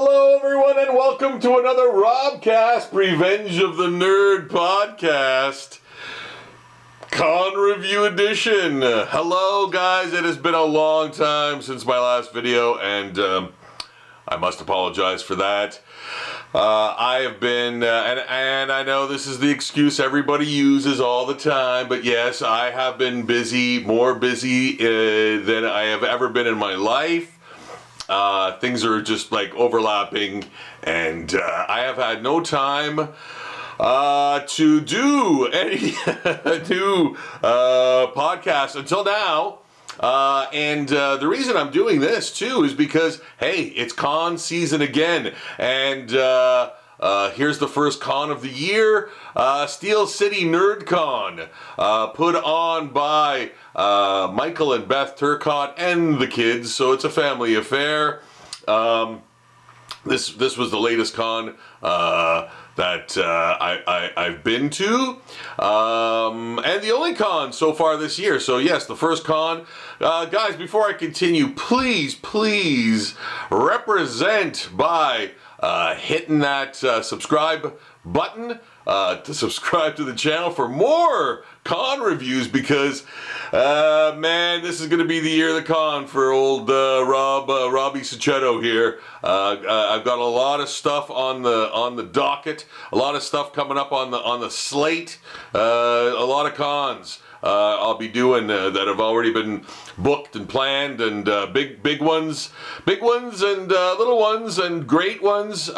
Hello, everyone, and welcome to another Robcast, Revenge of the Nerd podcast, Con Review Edition. Hello, guys. It has been a long time since my last video, and I must apologize for that. I have been, and I know this is the excuse everybody uses all the time, but yes, I have been busy, more busy than I have ever been in my life. Things are just like overlapping, and I have had no time to do any new podcasts until now. And the reason I'm doing this too is because, hey, it's con season again, and here's the first con of the year, Steel City NerdCon, put on by Michael and Beth Turcotte and the kids, so it's a family affair. This was the latest con that I've been to, and the only con so far this year. So yes, the first con. Guys, before I continue, please represent by hitting that subscribe button to subscribe to the channel for more con reviews, because man, this is going to be the year of the con for old Robbie Succhetto here. I've got a lot of stuff on the docket, a lot of stuff coming up on the slate, a lot of cons I'll be doing that have already been booked and planned, and big ones and little ones and great ones.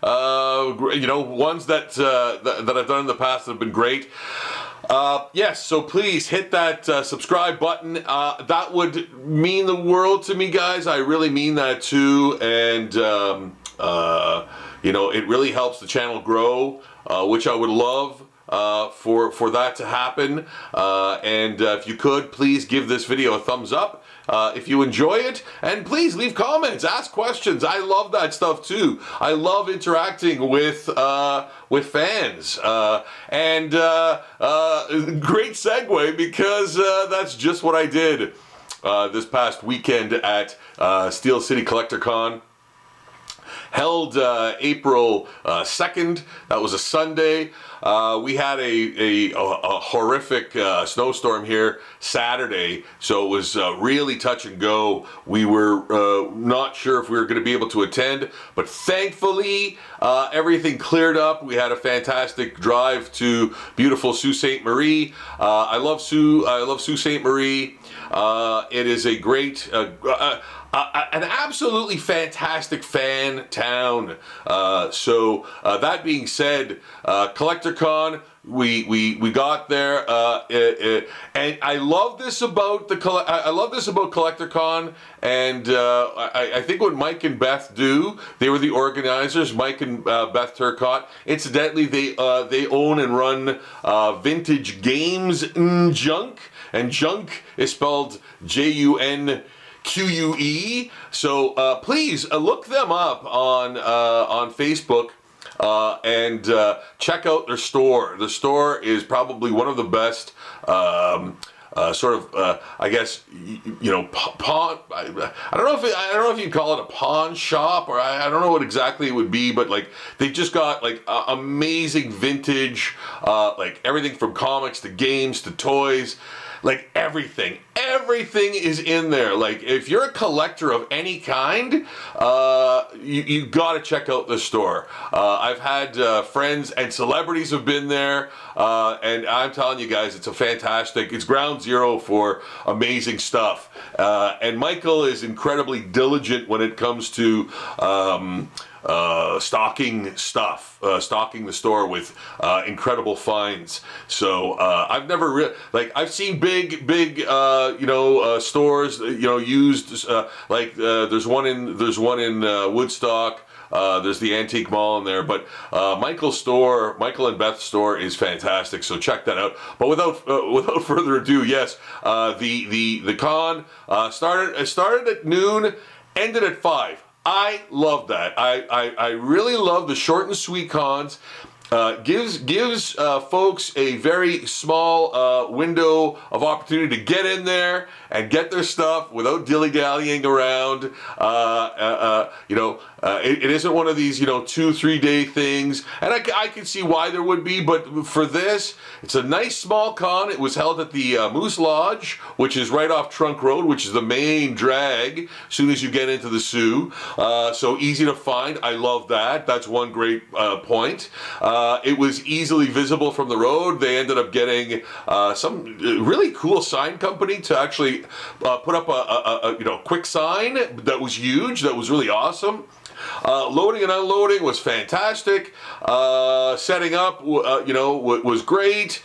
Ones that I've done in the past that have been great. Yes, so please hit that subscribe button. That would mean the world to me, guys. I really mean that too, and it really helps the channel grow, which I would love for that to happen. And if you could, please give this video a thumbs up if you enjoy it, and please leave comments, ask questions. I love that stuff too. I love interacting with fans, and great segue, because that's just what I did this past weekend at Steel City Collector Con. Held April 2nd. That was a Sunday. We had a horrific snowstorm here Saturday, so it was really touch and go. We were not sure if we were going to be able to attend, but thankfully everything cleared up. We had a fantastic drive to beautiful Sault Ste. Marie. I love Sault Ste. Marie. It is a great, an absolutely fantastic fan town. So that being said, CollectorCon, we got there, and I love this about CollectorCon, and I think what Mike and Beth do, they were the organizers, Mike and Beth Turcotte. Incidentally, they own and run Vintage Games Junk, and Junk is spelled Junque. So please look them up on Facebook and check out their store. The store is probably one of the best pawn. I don't know if you'd call it a pawn shop, or I don't know what exactly it would be, but like they've just got like amazing vintage, like everything from comics to games to toys. Like everything is in there. Like if you're a collector of any kind, you gotta check out the store. I've had friends and celebrities have been there, and I'm telling you guys, it's it's ground zero for amazing stuff. And Michael is incredibly diligent when it comes to stocking the store with incredible finds. So I've never I've seen big stores used, there's one in Woodstock. There's the Antique Mall in there, but Michael and Beth's store is fantastic. So check that out. But without further ado, yes, the con started at noon, ended at 5. I love that. I really love the short and sweet cons. gives folks a very small window of opportunity to get in there and get their stuff without dilly-dallying around. It isn't one of these 2-3 day things, and I can see why there would be, but for this, it's a nice small con. It was held at the Moose Lodge, which is right off Trunk Road, which is the main drag as soon as you get into the Soo. So easy to find. I love that. That's one great point. It was easily visible from the road. They ended up getting some really cool sign company to actually put up a quick sign that was huge. That was really awesome. Loading and unloading was fantastic. Setting up, was great.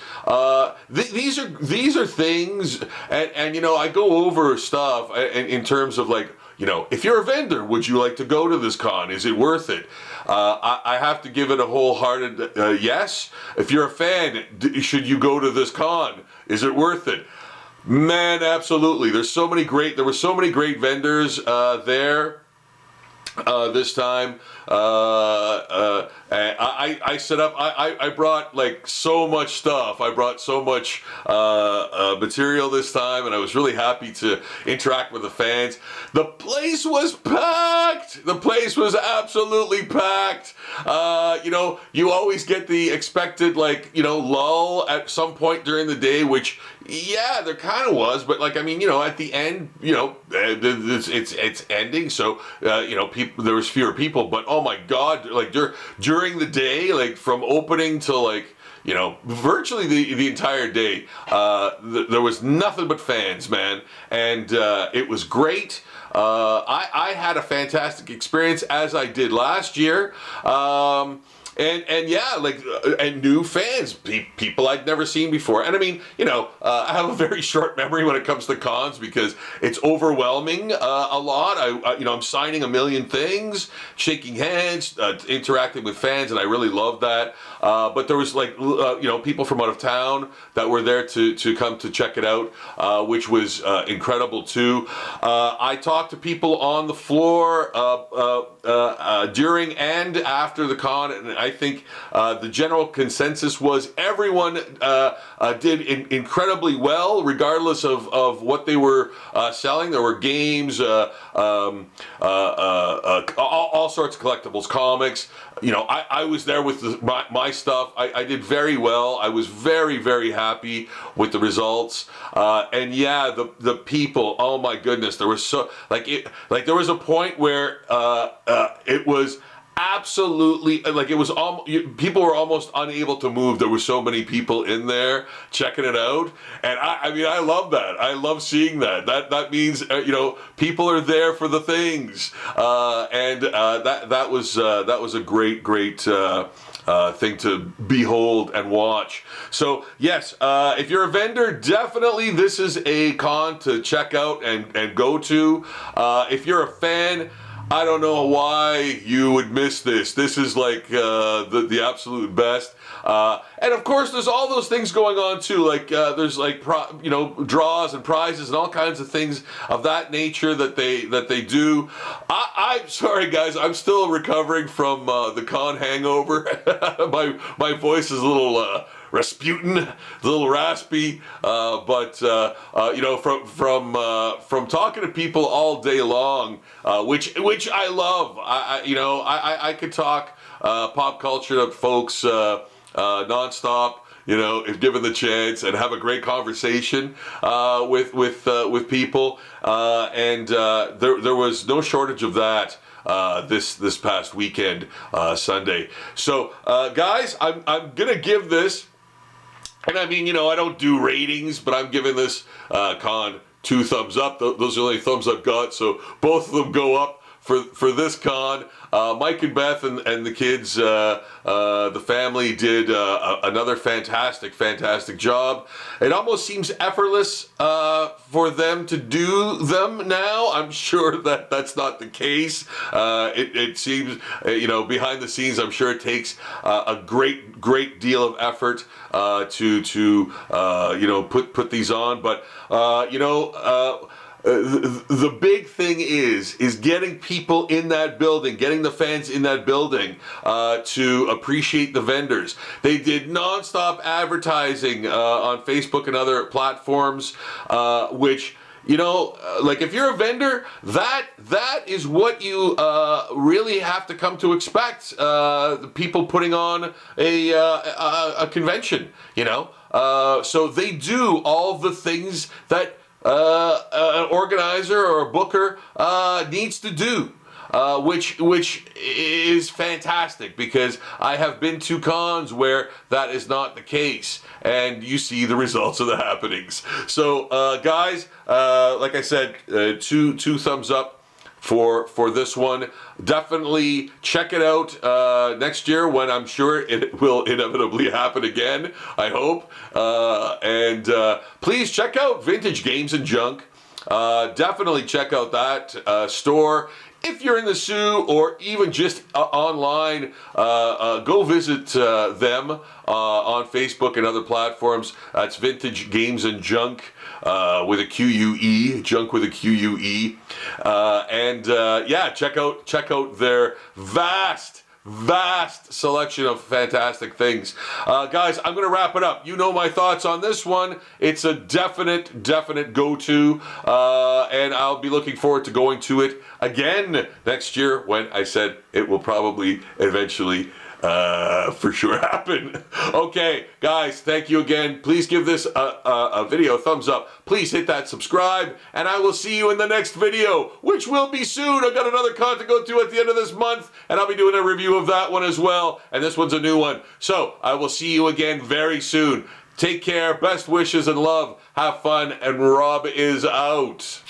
These are things, and I go over stuff in terms of like, if you're a vendor, would you like to go to this con? Is it worth it? I have to give it a wholehearted yes. If you're a fan, should you go to this con? Is it worth it? Man, absolutely. There were so many great vendors there. This time, I set up. I brought like so much stuff. I brought so much material this time, and I was really happy to interact with the fans. The place was packed. The place was absolutely packed. You always get the expected lull at some point during the day, which. Yeah, there kind of was, but at the end, it's ending, so there was fewer people. But oh my God, during the day, from opening to virtually the entire day, there was nothing but fans, man, and it was great. I had a fantastic experience, as I did last year. And new fans, people I'd never seen before. And I mean, I have a very short memory when it comes to cons because it's overwhelming a lot. I'm signing a million things, shaking hands, interacting with fans, and I really love that. But there was people from out of town that were there to come to check it out, which was incredible too. I talked to people on the floor during and after the con, and I think the general consensus was everyone did incredibly well, regardless of what they were selling. There were games, all sorts of collectibles, comics. I was there with my stuff. I did very well. I was very, very happy with the results. And yeah, the people, oh my goodness, there was there was a point where it was absolutely people were almost unable to move. There were so many people in there checking it out, and I love that. I love seeing that. That means people are there for the things, and that was a great thing to behold and watch. So yes, if you're a vendor, definitely this is a con to check out and go to. If you're a fan, I don't know why you would miss this. This is the absolute best. And of course, there's all those things going on too. There's draws and prizes and all kinds of things of that nature that they do. I'm sorry, guys. I'm still recovering from the con hangover. my voice is a little. Rasputin, a little raspy, but from talking to people all day long, which I love. I could talk pop culture to folks nonstop. If given the chance, and have a great conversation with people, and there was no shortage of that. This past weekend, Sunday. So, guys, I'm gonna give this. And I mean, I don't do ratings, but I'm giving this con 2 thumbs up. Those are the only thumbs I've got, so both of them go up for this con. Mike and Beth and the kids, the family did another fantastic job. It almost seems effortless for them to do them now. I'm sure that that's not the case. It seems, behind the scenes, I'm sure it takes a great deal of effort to put these on. But the big thing is getting people in that building, getting the fans in that building to appreciate the vendors. They did nonstop advertising on Facebook and other platforms, which, you know, like if you're a vendor, that is what you really have to come to expect. The people putting on a convention, you know. So they do all the things that an organizer or a booker needs to do. Which is fantastic, because I have been to cons where that is not the case, and you see the results of the happenings. So guys, like I said, two thumbs up for this one. Definitely check it out next year, when I'm sure it will inevitably happen again, I hope. And please check out Vintage Games and Junk. Definitely check out that store. If you're in the Sioux, or even just online, go visit them on Facebook and other platforms. That's Vintage Games and Junk, with a Q-U-E, Junk with a Q-U-E. Yeah, check out their vast selection of fantastic things. Guys, I'm going to wrap it up. You know my thoughts on this one. It's a definite go-to, and I'll be looking forward to going to it again next year, when I said it will probably eventually for sure happen. Okay, guys, thank you again. Please give this a video a thumbs up. Please hit that subscribe, and I will see you in the next video, which will be soon. I've got another con to go to at the end of this month, and I'll be doing a review of that one as well, and this one's a new one. So I will see you again very soon. Take care, best wishes and love, have fun, and Rob is out.